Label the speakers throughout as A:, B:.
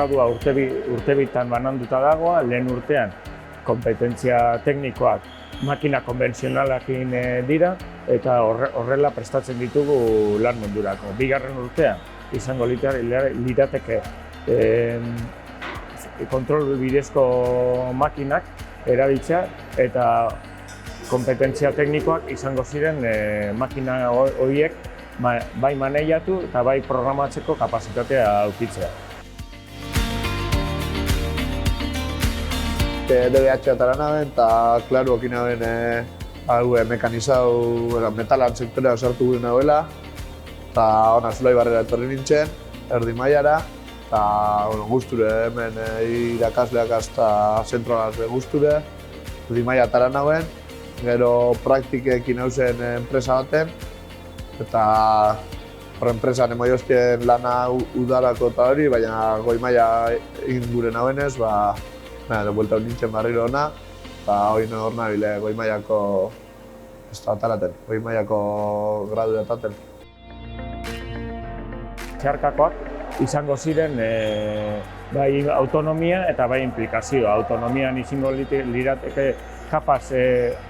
A: gradua urte bitan bananduta dago, lehen urtean kompetentzia teknikoak makina konbentzionalakin dira eta horrela prestatzen ditugu lan mundurako. Bigarren urtean izango lirateke kontrol bidezko makinak erabiltzea eta kompetentzia teknikoak izango ziren makina horiek bai maneiatu eta bai programatzeko kapazitatea edukitzea.
B: DBH atara naben eta klaro okin naben mekanizau metalan sektorea sartu gure nagoela eta hona Zulai Barrera etorri nintzen, erdi mailara eta gusture hemen irakasleak hasta zentralaz gusture, erdi maila atara nagoen, gero praktikekin hauzen enpresa baten eta hor enpresan emoioztien lana udarako eta hori, baina goi maila egin gure nagoenez, buelta nintzen barriro hona, eta hori hor nabile goi mailako ataraten, goi mailako gradu ataten.
A: Zeharkakoak izango ziren bai autonomia eta bai implikazioa. Autonomian izango lirateke kapaz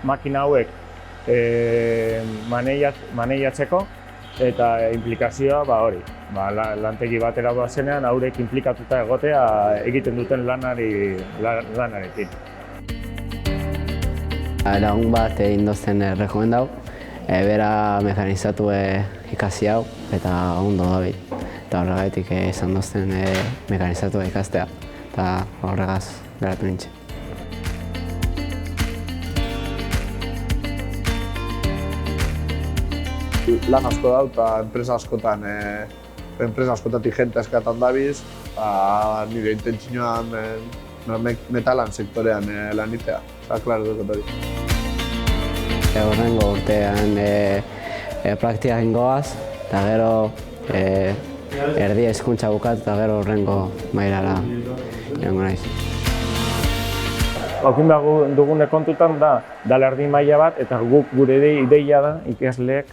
A: makina hauek maneiatzeko eta implikazioa hori. Lantegi batera doazenean haurek inplikatuta egotea egiten duten lanarekin.
C: Lagun bat egin dozen rekomendau, bera mekanizatu ikasi hau eta ondo dabil. Eta horregaitik izan dozen mekanizatu ikastea eta horregaz geratu nintzen.
B: Lan asko dau eta enpresa askotatik jente eskatan dabiz, nire intentzioan metalan sektorean lan itea. Klaro dut hori.
C: Horrengo urtean praktikak ingoaz, eta gero erdi hezkuntza bukat eta gero horrengo mailara joango naiz.
A: Haukin dugune kontutan dala erdi maila bat eta guk gure ideia da ikasleek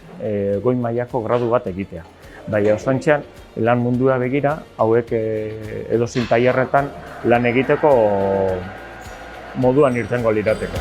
A: goi mailako gradu bat egitea. Baina ostantzean lan mundua begira, hauek edozein tailerretan lan egiteko moduan irtengo lirateko.